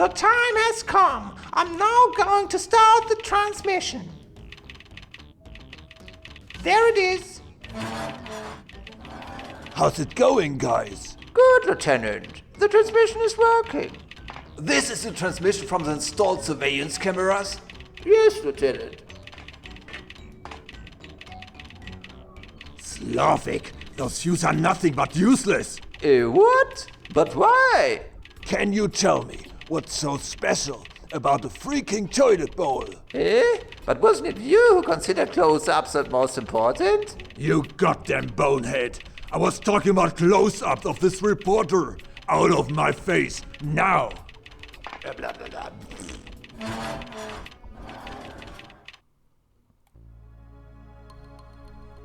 The time has come. I'm now going to start the transmission. There it is. How's it going, guys? Good, Lieutenant. The transmission is working. This is the transmission from the installed surveillance cameras? Yes, Lieutenant. Slavic, those views are nothing but useless. What? But why? Can you tell me what's so special about the freaking toilet bowl? But wasn't it you who considered close-ups the most important? You goddamn bonehead. I was talking about close-ups of this reporter. Out of my face, now. Blah, blah, blah.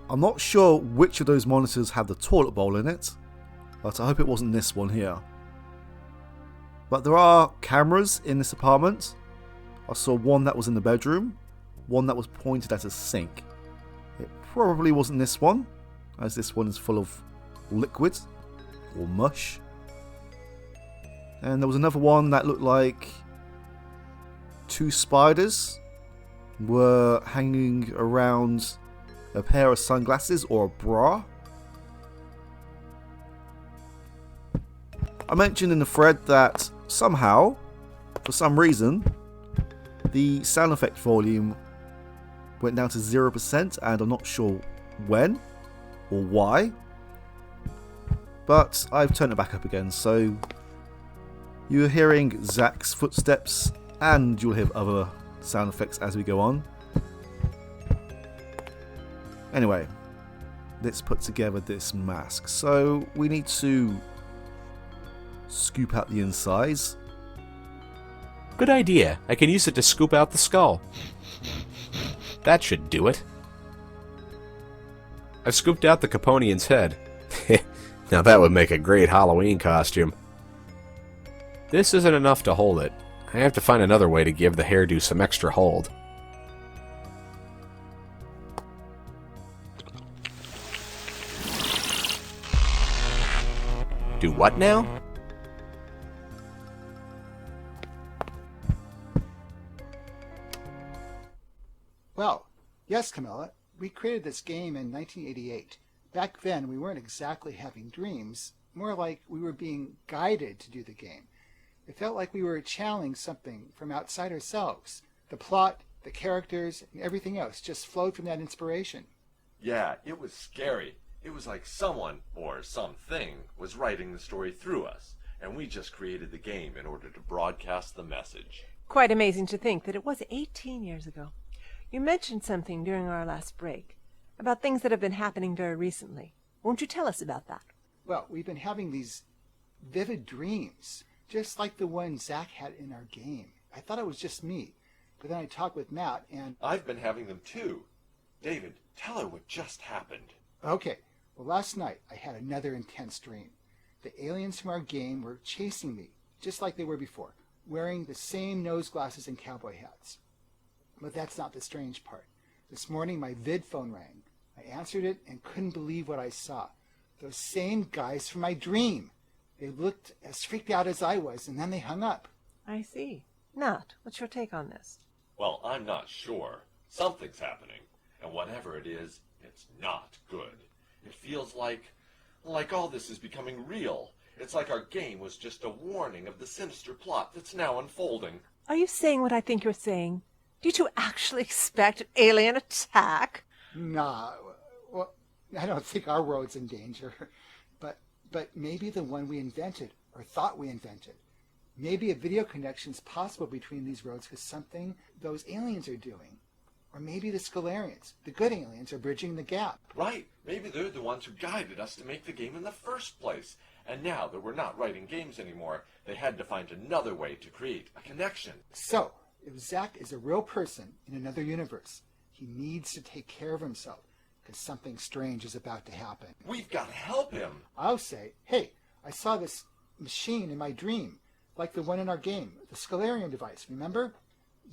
I'm not sure which of those monitors had the toilet bowl in it, but I hope it wasn't this one here. But there are cameras in this apartment. I saw one that was in the bedroom, one that was pointed at a sink. It probably wasn't this one, as this one is full of liquid or mush. And there was another one that looked like two spiders were hanging around a pair of sunglasses or a bra. I mentioned in the thread that somehow, for some reason, the sound effect volume went down to 0%, and I'm not sure when or why, but I've turned it back up again, so you're hearing Zak's footsteps and you'll hear other sound effects as we go on. Anyway, let's put together this mask. So we need to scoop out the insides. Good idea. I can use it to scoop out the skull. That should do it. I've scooped out the Caponian's head. Now that would make a great Halloween costume. This isn't enough to hold it. I have to find another way to give the hairdo some extra hold. Do what now? Well, yes, Camilla. We created this game in 1988. Back then, we weren't exactly having dreams, more like we were being guided to do the game. It felt like we were channeling something from outside ourselves. The plot, the characters, and everything else just flowed from that inspiration. Yeah, it was scary. It was like someone, or something, was writing the story through us, and we just created the game in order to broadcast the message. Quite amazing to think that it was 18 years ago. You mentioned something during our last break about things that have been happening very recently. Won't you tell us about that? Well, we've been having these vivid dreams, just like the one Zak had in our game. I thought it was just me, but then I talked with Matt and... I've been having them too. David, tell her what just happened. Okay, well last night I had another intense dream. The aliens from our game were chasing me, just like they were before, wearing the same nose glasses and cowboy hats. But that's not the strange part. This morning my vid phone rang. I answered it and couldn't believe what I saw. Those same guys from my dream. They looked as freaked out as I was, and then they hung up. I see. Nat, what's your take on this? Well, I'm not sure. Something's happening, and whatever it is, it's not good. It feels like all this is becoming real. It's like our game was just a warning of the sinister plot that's now unfolding. Are you saying what I think you're saying? Do you two actually expect an alien attack? Nah, well, I don't think our world's in danger. But maybe the one we invented, or thought we invented. Maybe a video connection's possible between these roads because something those aliens are doing. Or maybe the Scalarians, the good aliens, are bridging the gap. Right. Maybe they're the ones who guided us to make the game in the first place. And now that we're not writing games anymore, they had to find another way to create a connection. So, if Zak is a real person in another universe, he needs to take care of himself, because something strange is about to happen. We've got to help him. I'll say, hey, I saw this machine in my dream, like the one in our game, the Scalarian device, remember?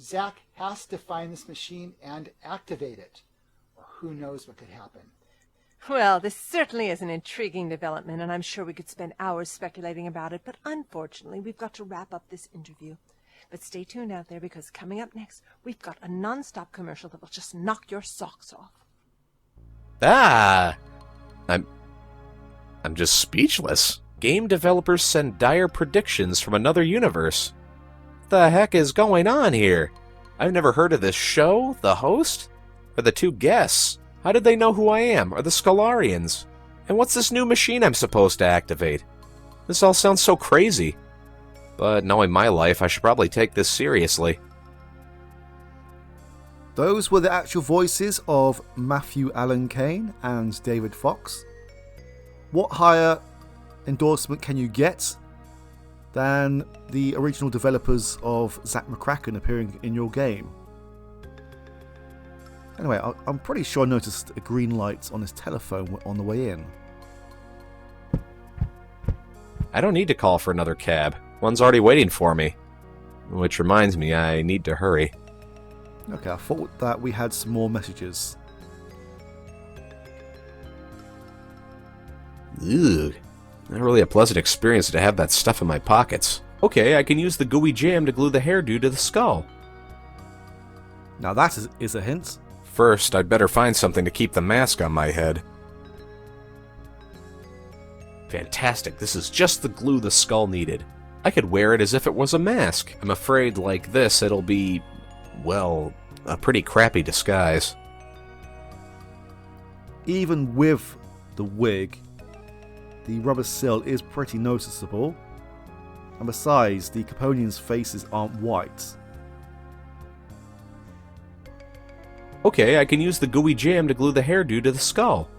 Zak has to find this machine and activate it, or who knows what could happen. Well, this certainly is an intriguing development, and I'm sure we could spend hours speculating about it, but unfortunately, we've got to wrap up this interview. But stay tuned out there, because coming up next, we've got a non-stop commercial that will just knock your socks off. Ah! I'm just speechless. Game developers send dire predictions from another universe. What the heck is going on here? I've never heard of this show, the host, or the two guests. How did they know who I am, or the Scholarians? And what's this new machine I'm supposed to activate? This all sounds so crazy. But knowing my life, I should probably take this seriously. Those were the actual voices of Matthew Allen Kane and David Fox. What higher endorsement can you get than the original developers of Zak McKracken appearing in your game? Anyway, I'm pretty sure I noticed a green light on his telephone on the way in. I don't need to call for another cab. One's already waiting for me. Which reminds me, I need to hurry. Okay, I thought that we had some more messages. Ugh. Not really a pleasant experience to have that stuff in my pockets. Okay, I can use the gooey jam to glue the hairdo to the skull. Now that is a hint. First, I'd better find something to keep the mask on my head. Fantastic, this is just the glue the skull needed. I could wear it as if it was a mask. I'm afraid, like this, it'll be, well, a pretty crappy disguise. Even with the wig, the rubber seal is pretty noticeable. And besides, the Caponians' faces aren't white. Okay, I can use the gooey jam to glue the hairdo to the skull.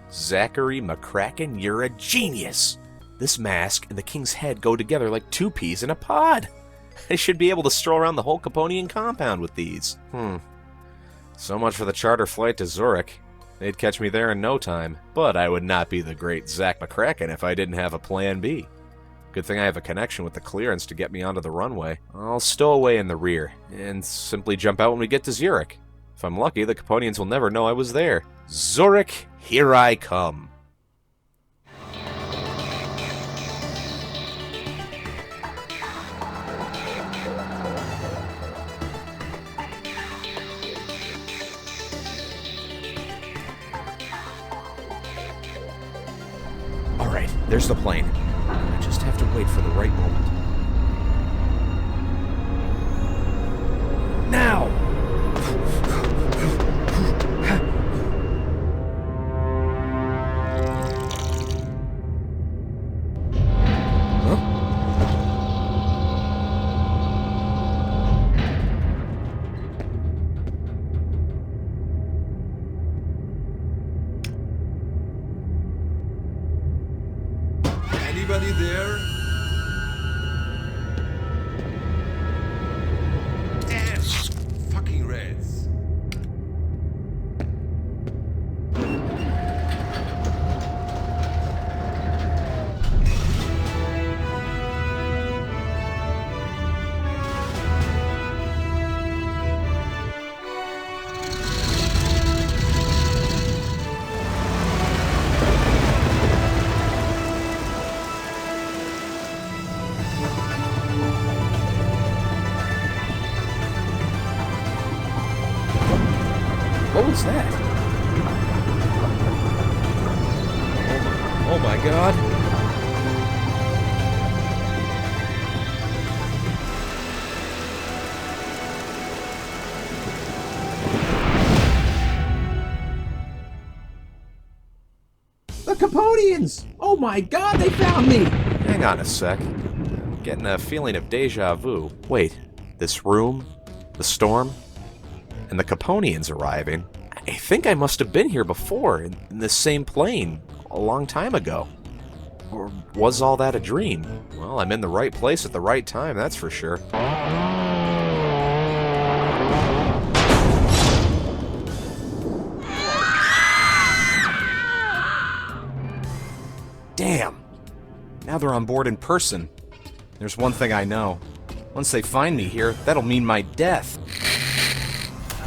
Zachary McKracken, you're a genius! This mask and the king's head go together like two peas in a pod. I should be able to stroll around the whole Caponian compound with these. So much for the charter flight to Zurich. They'd catch me there in no time. But I would not be the great Zak McKracken if I didn't have a plan B. Good thing I have a connection with the clearance to get me onto the runway. I'll stow away in the rear, and simply jump out when we get to Zurich. If I'm lucky, the Caponians will never know I was there. Zurich, here I come. Alright, there's the plane. I just have to wait for the right moment. Now! Anybody there? Damn! Fucking Reds. What was that? Oh my god. The Caponians! Oh my god, they found me! Hang on a sec. I'm getting a feeling of deja vu. Wait, this room, the storm, and the Caponians arriving. I think I must have been here before, in this same plane, a long time ago. Or was all that a dream? Well, I'm in the right place at the right time, that's for sure. Damn! Now they're on board in person. There's one thing I know. Once they find me here, that'll mean my death.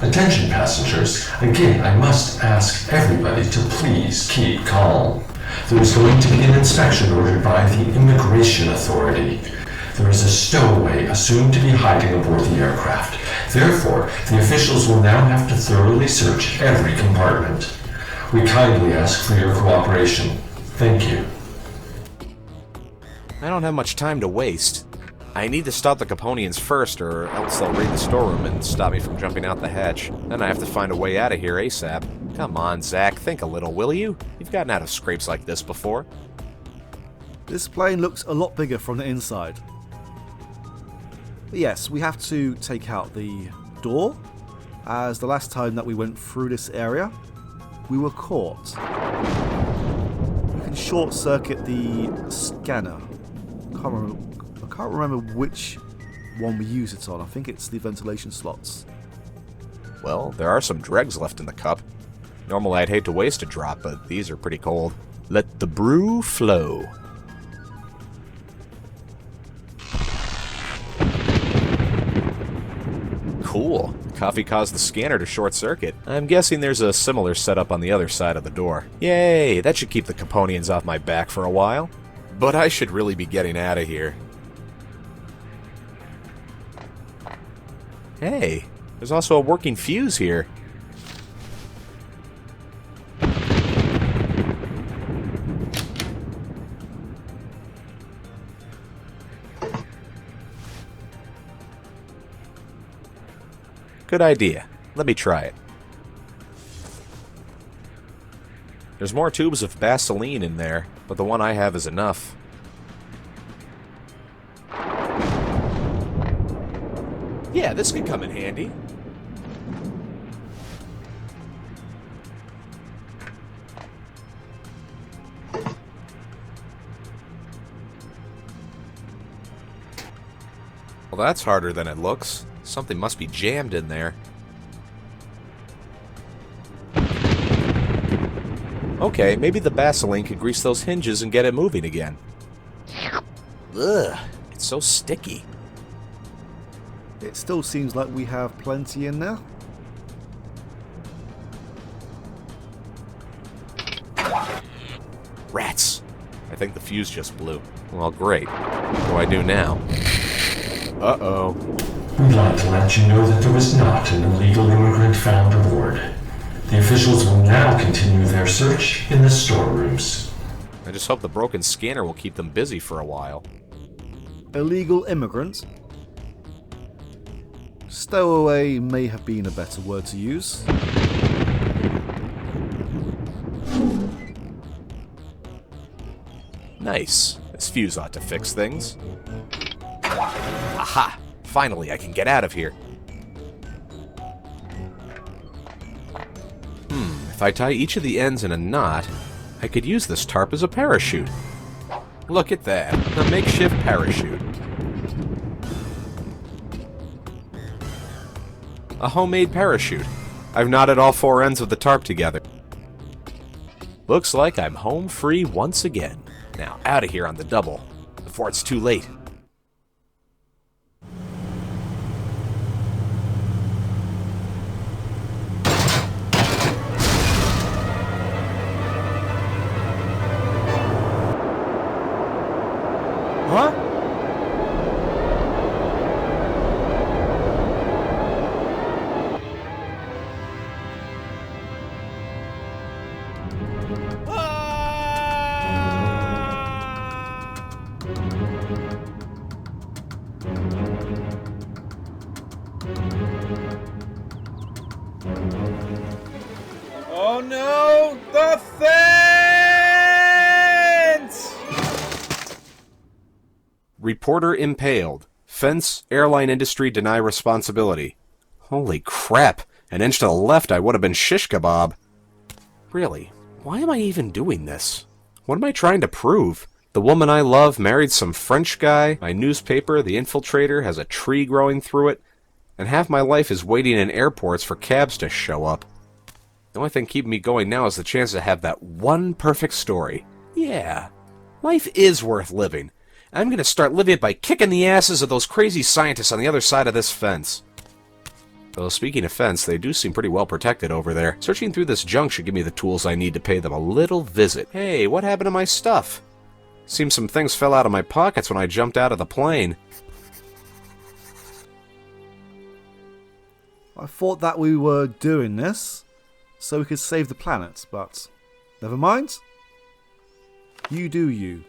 Attention passengers, again I must ask everybody to please keep calm. There is going to be an inspection ordered by the Immigration Authority. there is a stowaway assumed to be hiding aboard the aircraft. Therefore, the officials will now have to thoroughly search every compartment. We kindly ask for your cooperation. Thank you. I don't have much time to waste. I need to stop the Caponians first, or else they'll raid the storeroom and stop me from jumping out the hatch. Then I have to find a way out of here ASAP. Come on, Zach, think a little, will you? You've gotten out of scrapes like this before. This plane looks a lot bigger from the inside. But yes, we have to take out the door, as the last time that we went through this area, we were caught. We can short circuit the scanner. I can't remember which one we use it on. I think it's the ventilation slots. Well, there are some dregs left in the cup. Normally I'd hate to waste a drop, but these are pretty cold. Let the brew flow. Cool. Coffee caused the scanner to short circuit. I'm guessing there's a similar setup on the other side of the door. Yay, that should keep the Caponians off my back for a while. But I should really be getting out of here. Hey, there's also a working fuse here. Good idea. Let me try it. There's more tubes of Vaseline in there, but the one I have is enough. Yeah, this could come in handy. Well, that's harder than it looks. Something must be jammed in there. Okay, maybe the Vaseline could grease those hinges and get it moving again. Ugh, it's so sticky. It still seems like we have plenty in there. Rats! I think the fuse just blew. Well, great. What do I do now? Uh-oh. We'd like to let you know that there was not an illegal immigrant found aboard. The officials will now continue their search in the storerooms. I just hope the broken scanner will keep them busy for a while. Illegal immigrant? Stowaway may have been a better word to use. Nice. This fuse ought to fix things. Aha! Finally, I can get out of here. If I tie each of the ends in a knot, I could use this tarp as a parachute. Look at that, a makeshift parachute. A homemade parachute. I've knotted all four ends of the tarp together. Looks like I'm home free once again. Now out of here on the double, before it's too late. Huh? Oh no! The fence! Reporter impaled. Fence, airline industry deny responsibility. Holy crap! An inch to the left I would have been shish kebab. Really, why am I even doing this? What am I trying to prove? The woman I love married some French guy, my newspaper, The Infiltrator, has a tree growing through it, and half my life is waiting in airports for cabs to show up. The only thing keeping me going now is the chance to have that one perfect story. Yeah, life is worth living. I'm gonna start living it by kicking the asses of those crazy scientists on the other side of this fence. Though speaking of fence, they do seem pretty well protected over there. Searching through this junk should give me the tools I need to pay them a little visit. Hey, what happened to my stuff? Seems some things fell out of my pockets when I jumped out of the plane. I thought that we were doing this so we could save the planet, but never mind. You do you.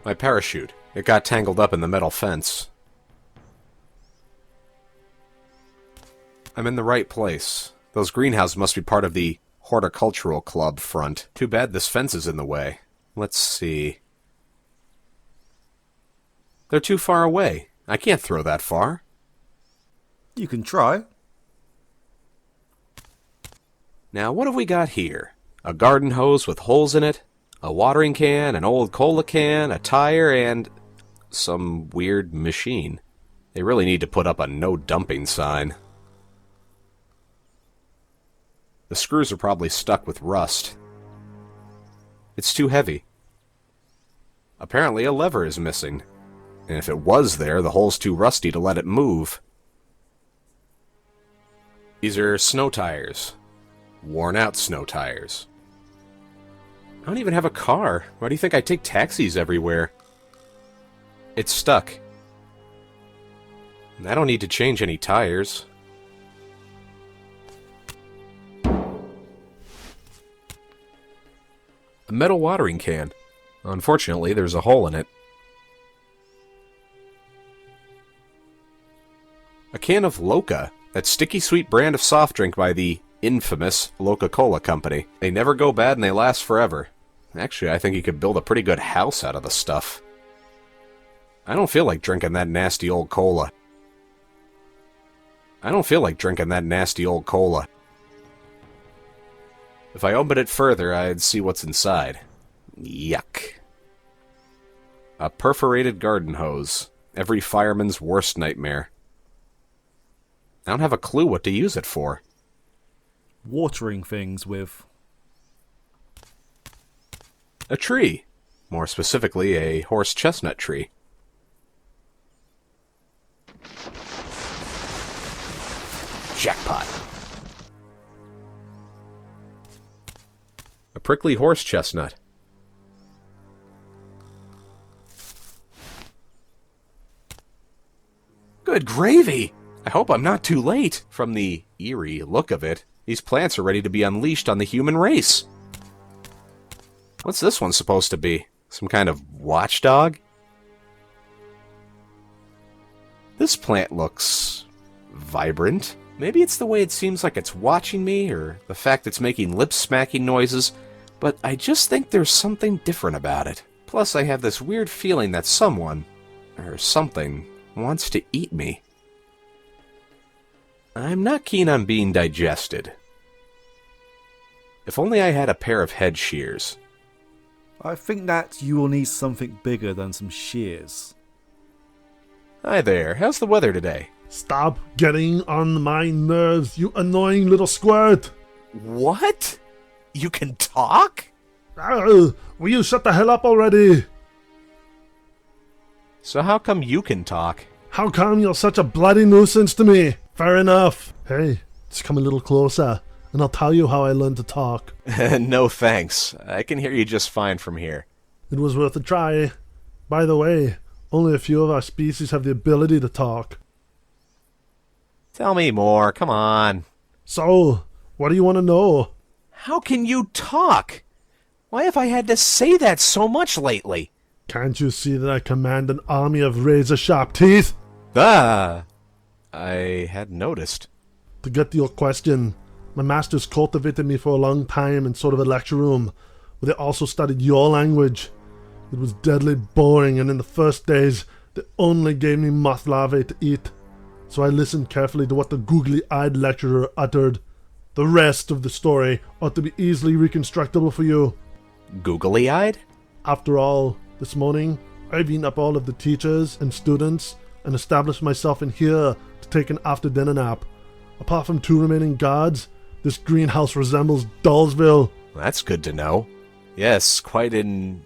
My parachute. It got tangled up in the metal fence. I'm in the right place. Those greenhouses must be part of the horticultural club front. Too bad this fence is in the way. Let's see. They're too far away. I can't throw that far. You can try. Now, what have we got here? A garden hose with holes in it, a watering can, an old cola can, a tire, and some weird machine. They really need to put up a no dumping sign. The screws are probably stuck with rust. It's too heavy. Apparently a lever is missing. And if it was there, the hole's too rusty to let it move. These are snow tires. Worn out snow tires. I don't even have a car. Why do you think I take taxis everywhere? It's stuck. I don't need to change any tires. A metal watering can. Unfortunately, there's a hole in it. A can of Loca, that sticky sweet brand of soft drink by the infamous Loca-Cola Company. They never go bad and they last forever. Actually, I think you could build a pretty good house out of the stuff. I don't feel like drinking that nasty old cola. If I opened it further, I'd see what's inside. Yuck. A perforated garden hose. Every fireman's worst nightmare. I don't have a clue what to use it for. Watering things with. A tree. More specifically, a horse chestnut tree. Jackpot. A prickly horse chestnut. Good gravy! I hope I'm not too late. From the eerie look of it, these plants are ready to be unleashed on the human race. What's this one supposed to be? Some kind of watchdog? This plant looks vibrant. Maybe it's the way it seems like it's watching me, or the fact it's making lip-smacking noises, but I just think there's something different about it. Plus, I have this weird feeling that someone, or something, wants to eat me. I'm not keen on being digested. If only I had a pair of head shears. I think that you will need something bigger than some shears. Hi there, how's the weather today? Stop getting on my nerves, you annoying little squirt! What? You can talk? Will you shut the hell up already? So how come you can talk? How come you're such a bloody nuisance to me? Fair enough. Hey, just come a little closer, and I'll tell you how I learned to talk. No thanks. I can hear you just fine from here. It was worth a try. By the way, only a few of our species have the ability to talk. Tell me more, come on. So, what do you want to know? How can you talk? Why have I had to say that so much lately? Can't you see that I command an army of razor-sharp teeth? Ah, I hadn't noticed. To get to your question, my masters cultivated me for a long time in sort of a lecture room, where they also studied your language. It was deadly boring, and in the first days, they only gave me moth larvae to eat. So I listened carefully to what the googly-eyed lecturer uttered. The rest of the story ought to be easily reconstructible for you. Googly-eyed? After all, this morning, I've eaten up all of the teachers and students and established myself in here to take an after-dinner nap. Apart from 2 remaining guards, this greenhouse resembles Dullsville. That's good to know. Yes, quite an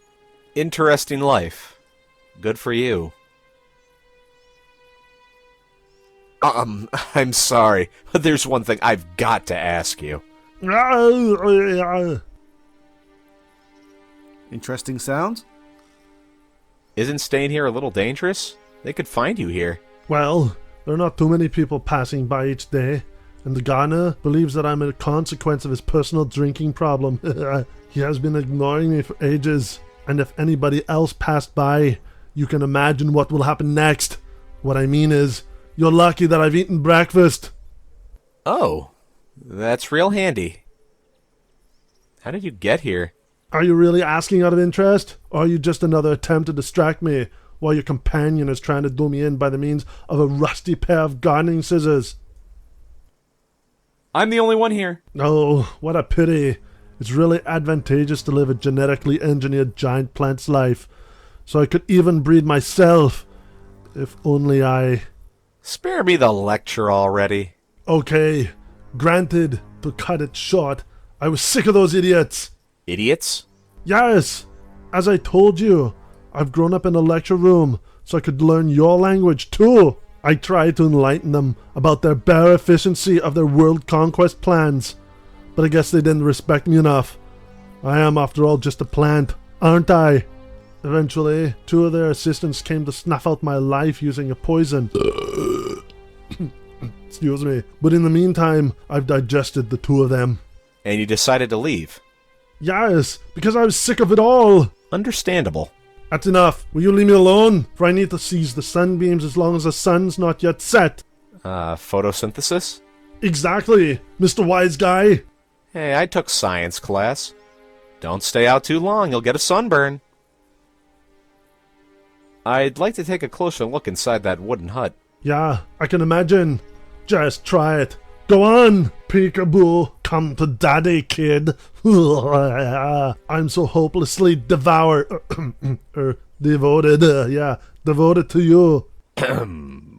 interesting life. Good for you. I'm sorry, but there's one thing I've got to ask you. Interesting sound? Isn't staying here a little dangerous? They could find you here. Well, there are not too many people passing by each day, and the gardener believes that I'm a consequence of his personal drinking problem. He has been ignoring me for ages, and if anybody else passed by, you can imagine what will happen next. What I mean is, you're lucky that I've eaten breakfast. Oh, that's real handy. How did you get here? Are you really asking out of interest, or are you just another attempt to distract me while your companion is trying to do me in by the means of a rusty pair of gardening scissors? I'm the only one here. Oh, what a pity. It's really advantageous to live a genetically engineered giant plant's life, so I could even breed myself. If only I... Spare me the lecture already. Okay, granted, to cut it short, I was sick of those idiots. Idiots? Yes, as I told you, I've grown up in a lecture room, so I could learn your language too. I tried to enlighten them about their bare efficiency of their world conquest plans, but I guess they didn't respect me enough. I am, after all, just a plant, aren't I? Eventually, 2 of their assistants came to snuff out my life using a poison. Excuse me. But in the meantime, I've digested the 2 of them. And you decided to leave? Yes, because I was sick of it all. Understandable. That's enough. Will you leave me alone? For I need to seize the sunbeams as long as the sun's not yet set. Photosynthesis? Exactly, Mr. Wise Guy. Hey, I took science class. Don't stay out too long, you'll get a sunburn. I'd like to take a closer look inside that wooden hut. Yeah, I can imagine. Just try it. Go on, peekaboo. Come to daddy, kid. I'm so hopelessly devoted. Devoted to you.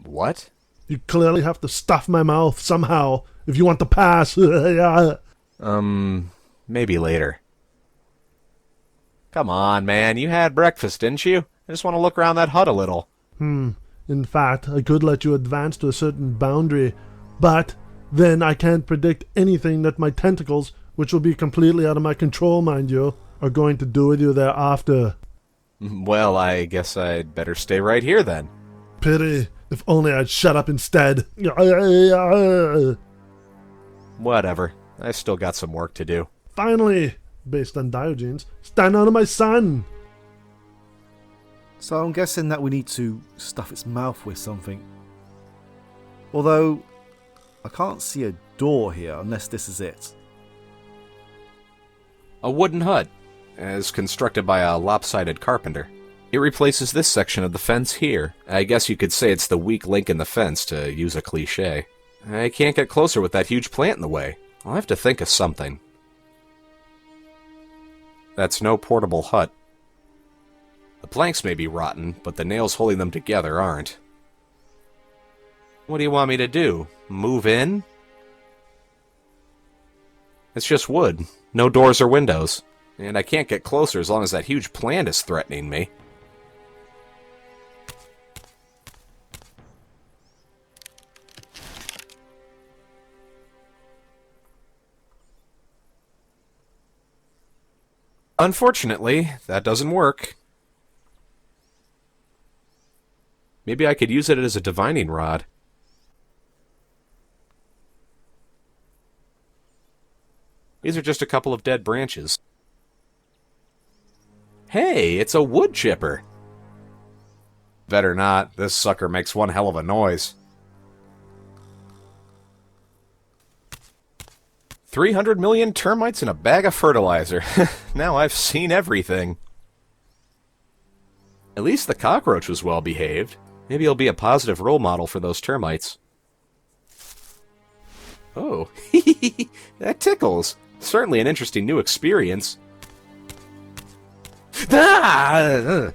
What? You clearly have to stuff my mouth somehow if you want to pass. Maybe later. Come on, man. You had breakfast, didn't you? I just want to look around that hut a little. In fact, I could let you advance to a certain boundary, but then I can't predict anything that my tentacles, which will be completely out of my control, mind you, are going to do with you thereafter. Well, I guess I'd better stay right here then. Pity. If only I'd shut up instead. Whatever. I still got some work to do. Finally, based on Diogenes, stand out of my sun. So I'm guessing that we need to stuff its mouth with something. Although, I can't see a door here unless this is it. A wooden hut, as constructed by a lopsided carpenter. It replaces this section of the fence here. I guess you could say it's the weak link in the fence, to use a cliche. I can't get closer with that huge plant in the way. I'll have to think of something. That's no portable hut. The planks may be rotten, but the nails holding them together aren't. What do you want me to do? Move in? It's just wood. No doors or windows. And I can't get closer as long as that huge plant is threatening me. Unfortunately, that doesn't work. Maybe I could use it as a divining rod. These are just a couple of dead branches. Hey, it's a wood chipper. Better not. This sucker makes one hell of a noise. 300 million termites in a bag of fertilizer. Now I've seen everything. At least the cockroach was well behaved. Maybe he'll be a positive role model for those termites. Oh, that tickles. Certainly an interesting new experience. Ah!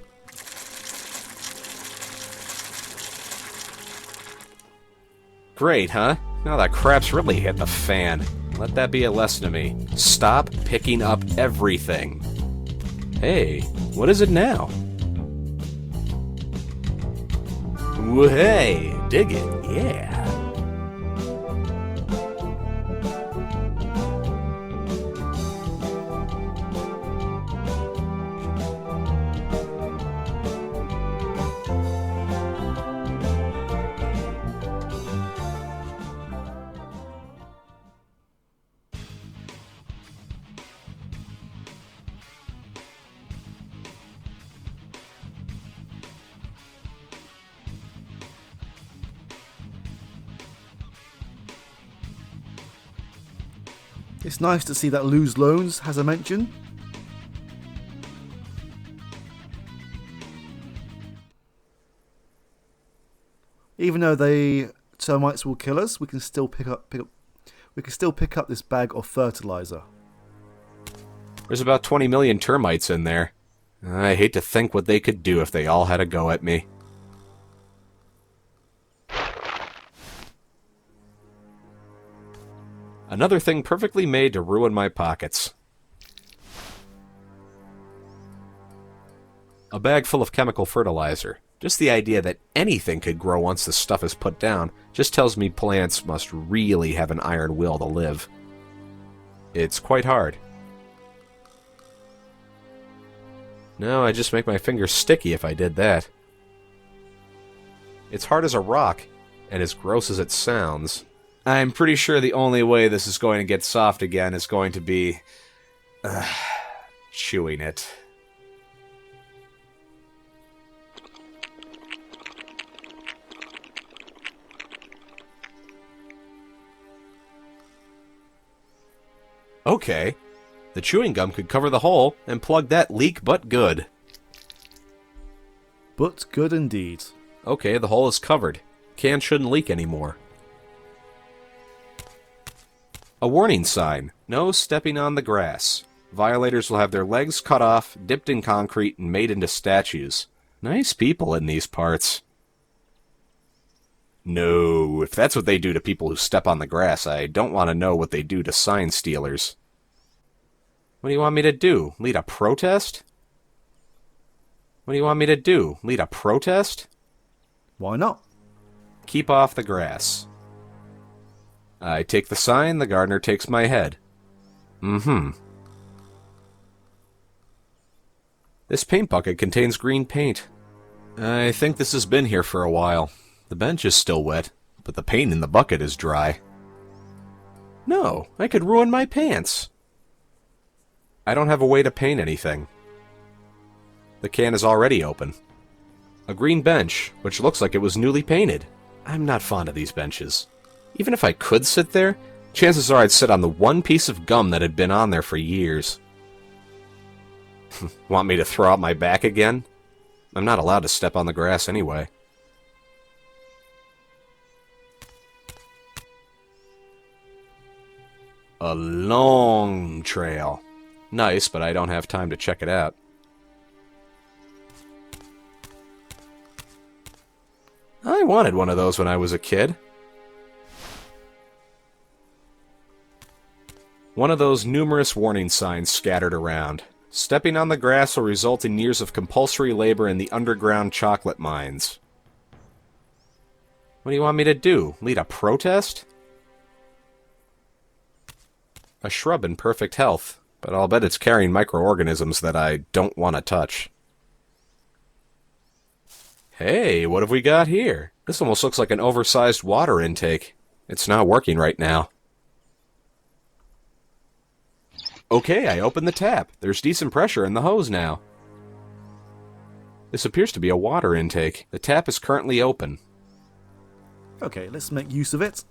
Great, huh? Now that crap's really hit the fan. Let that be a lesson to me. Stop picking up everything. Hey, what is it now? Hey, dig it, yeah. It's nice to see that Lose Loans has a mention. Even though the termites will kill us, we can still pick up this bag of fertilizer. There's about 20 million termites in there. I hate to think what they could do if they all had a go at me. Another thing perfectly made to ruin my pockets. A bag full of chemical fertilizer. Just the idea that anything could grow once the stuff is put down just tells me plants must really have an iron will to live. It's quite hard. No, I'd just make my fingers sticky if I did that. It's hard as a rock, and as gross as it sounds. I'm pretty sure the only way this is going to get soft again is going to be... chewing it. Okay. The chewing gum could cover the hole and plug that leak but good. But good indeed. Okay, the hole is covered. Can shouldn't leak anymore. A warning sign. No stepping on the grass. Violators will have their legs cut off, dipped in concrete, and made into statues. Nice people in these parts. No, if that's what they do to people who step on the grass, I don't want to know what they do to sign stealers. What do you want me to do? Lead a protest? What do you want me to do? Lead a protest? Why not? Keep off the grass. I take the sign, the gardener takes my head. Mm-hmm. This paint bucket contains green paint. I think this has been here for a while. The bench is still wet, but the paint in the bucket is dry. No, I could ruin my pants. I don't have a way to paint anything. The can is already open. A green bench, which looks like it was newly painted. I'm not fond of these benches. Even if I could sit there, chances are I'd sit on the one piece of gum that had been on there for years. Want me to throw out my back again? I'm not allowed to step on the grass anyway. A long trail. Nice, but I don't have time to check it out. I wanted one of those when I was a kid. One of those numerous warning signs scattered around. Stepping on the grass will result in years of compulsory labor in the underground chocolate mines. What do you want me to do? Lead a protest? A shrub in perfect health, but I'll bet it's carrying microorganisms that I don't want to touch. Hey, what have we got here? This almost looks like an oversized water intake. It's not working right now. Okay, I opened the tap. There's decent pressure in the hose now. This appears to be a water intake. The tap is currently open. Okay, let's make use of it.